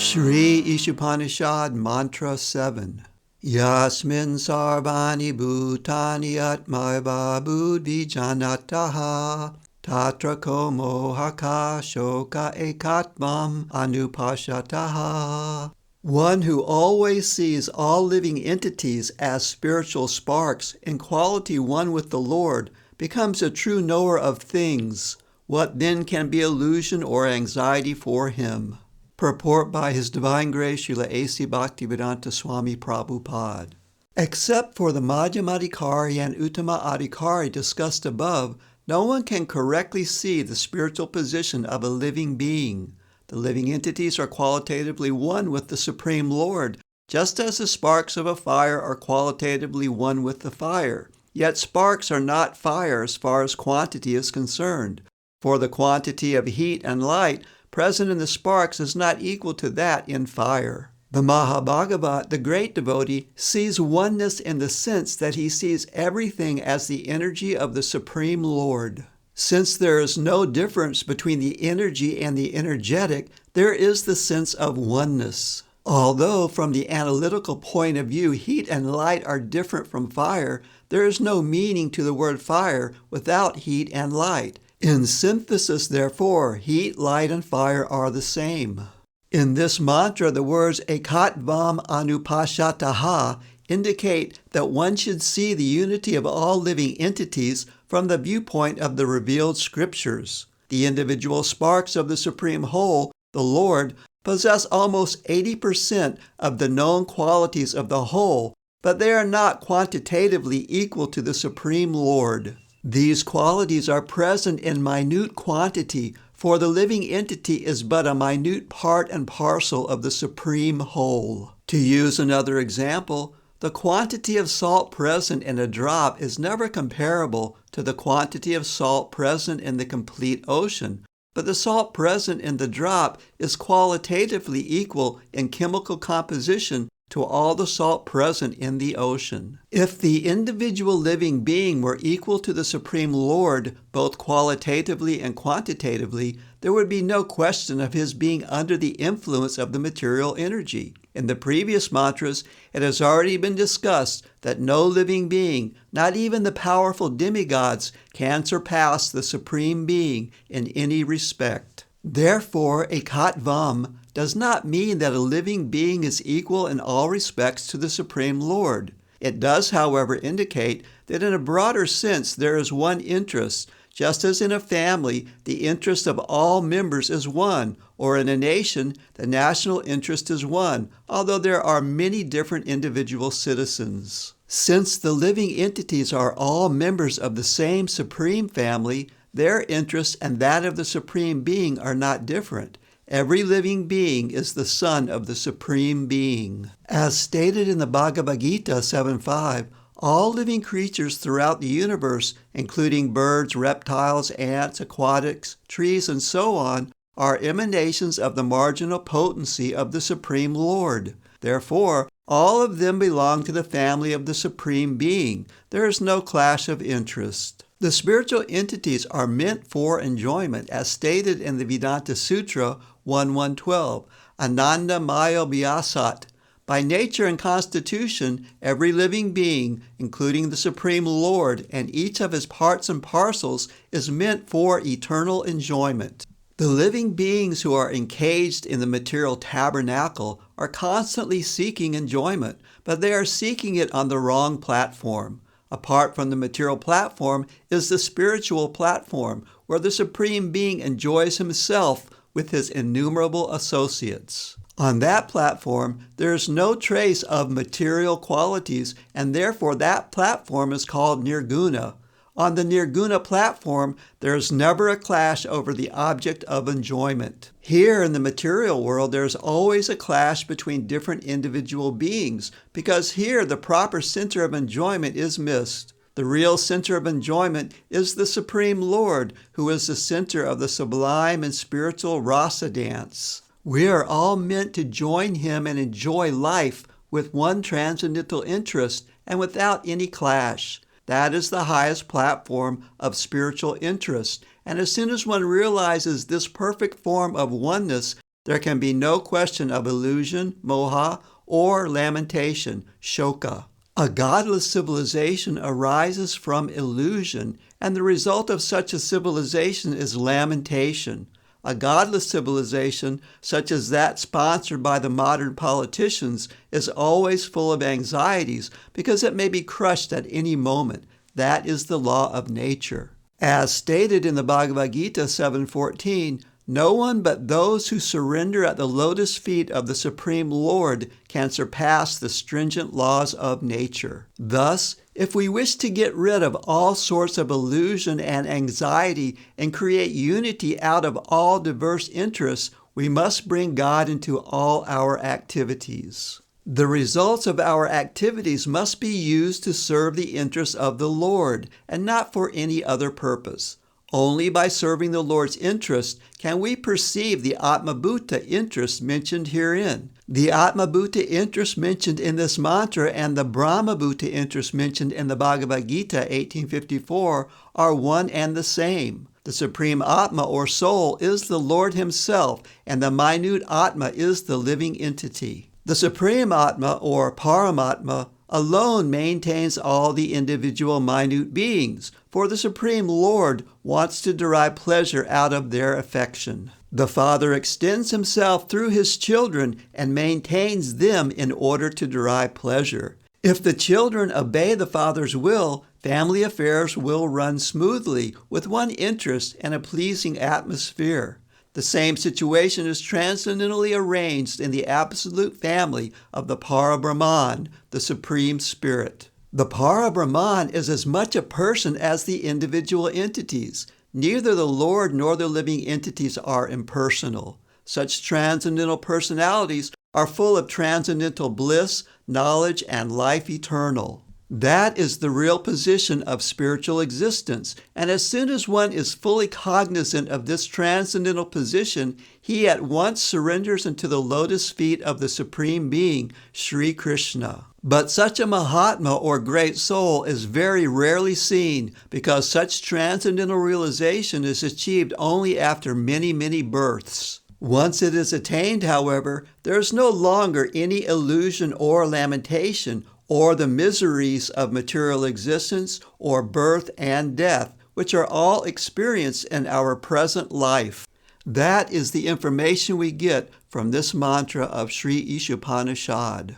Sri Isopanisad Mantra 7. Yasmin sarvani bhutani atmaiva buddhijanataha tatra ko mohaka shoka ekatvam anupashataha. One who always sees all living entities as spiritual sparks in quality one with the Lord becomes a true knower of things. What then can be illusion or anxiety for him? Purport by His Divine Grace Srila Bhaktivedanta Swami Prahupada. Except for the Madhyamadikari and Uttama-adhikari discussed above, no one can correctly see the spiritual position of a living being. The living entities are qualitatively one with the Supreme Lord, just as the sparks of a fire are qualitatively one with the fire. Yet sparks are not fire as far as quantity is concerned, for the quantity of heat and light present in the sparks is not equal to that in fire. The Mahabhagavat, the great devotee, sees oneness in the sense that he sees everything as the energy of the Supreme Lord. Since there is no difference between the energy and the energetic, there is the sense of oneness. Although from the analytical point of view heat and light are different from fire, there is no meaning to the word fire without heat and light. In synthesis, therefore, heat, light, and fire are the same. In this mantra, the words ekatvam anupashataha indicate that one should see the unity of all living entities from the viewpoint of the revealed scriptures. The individual sparks of the Supreme Whole, the Lord, possess almost 80% of the known qualities of the whole, but they are not quantitatively equal to the Supreme Lord. These qualities are present in minute quantity, for the living entity is but a minute part and parcel of the Supreme Whole. To use another example, the quantity of salt present in a drop is never comparable to the quantity of salt present in the complete ocean, but the salt present in the drop is qualitatively equal in chemical composition to all the salt present in the ocean. If the individual living being were equal to the Supreme Lord, both qualitatively and quantitatively, there would be no question of his being under the influence of the material energy. In the previous mantras, it has already been discussed that no living being, not even the powerful demigods, can surpass the Supreme Being in any respect. Therefore, ekatvam does not mean that a living being is equal in all respects to the Supreme Lord. It does, however, indicate that in a broader sense there is one interest, just as in a family the interest of all members is one, or in a nation the national interest is one, although there are many different individual citizens. Since the living entities are all members of the same Supreme Family, their interests and that of the Supreme Being are not different. Every living being is the son of the Supreme Being. As stated in the Bhagavad Gita 7.5, all living creatures throughout the universe, including birds, reptiles, ants, aquatics, trees, and so on, are emanations of the marginal potency of the Supreme Lord. Therefore, all of them belong to the family of the Supreme Being. There is no clash of interest. The spiritual entities are meant for enjoyment, as stated in the Vedanta Sutra 1.1.12, Ananda Maya Vyasat. By nature and constitution, every living being, including the Supreme Lord and each of his parts and parcels, is meant for eternal enjoyment. The living beings who are encaged in the material tabernacle are constantly seeking enjoyment, but they are seeking it on the wrong platform. Apart from the material platform is the spiritual platform, where the Supreme Being enjoys himself with his innumerable associates. On that platform, there is no trace of material qualities, and therefore that platform is called nirguna. On the nirguna platform, there is never a clash over the object of enjoyment. Here in the material world, there is always a clash between different individual beings, because here the proper center of enjoyment is missed. The real center of enjoyment is the Supreme Lord, who is the center of the sublime and spiritual rasa dance. We are all meant to join him and enjoy life with one transcendental interest and without any clash. That is the highest platform of spiritual interest. And as soon as one realizes this perfect form of oneness, there can be no question of illusion, moha, or lamentation, shoka. A godless civilization arises from illusion, and the result of such a civilization is lamentation. A godless civilization, such as that sponsored by the modern politicians, is always full of anxieties because it may be crushed at any moment. That is the law of nature. As stated in the Bhagavad Gita 7:14, no one but those who surrender at the lotus feet of the Supreme Lord can surpass the stringent laws of nature. Thus, if we wish to get rid of all sorts of illusion and anxiety and create unity out of all diverse interests, we must bring God into all our activities. The results of our activities must be used to serve the interests of the Lord and not for any other purpose. Only by serving the Lord's interest can we perceive the Atma-bhuta interest mentioned herein. The Atma-bhuta interest mentioned in this mantra and the Brahma-bhuta interest mentioned in the Bhagavad Gita 1854 are one and the same. The Supreme Atma or Soul is the Lord Himself, and the minute Atma is the living entity. The Supreme Atma or Paramatma alone maintains all the individual minute beings, for the Supreme Lord wants to derive pleasure out of their affection. The Father extends Himself through His children and maintains them in order to derive pleasure. If the children obey the Father's will, family affairs will run smoothly with one interest and a pleasing atmosphere. The same situation is transcendently arranged in the absolute family of the Para-Brahman, the Supreme Spirit. The Para-Brahman is as much a person as the individual entities. Neither the Lord nor the living entities are impersonal. Such transcendental personalities are full of transcendental bliss, knowledge, and life eternal. That is the real position of spiritual existence, and as soon as one is fully cognizant of this transcendental position, he at once surrenders into the lotus feet of the Supreme Being, Sri Krishna. But such a Mahatma or great soul is very rarely seen because such transcendental realization is achieved only after many, many births. Once it is attained, however, there is no longer any illusion or lamentation or the miseries of material existence or birth and death, which are all experienced in our present life. That is the information we get from this mantra of Sri Isopanisad.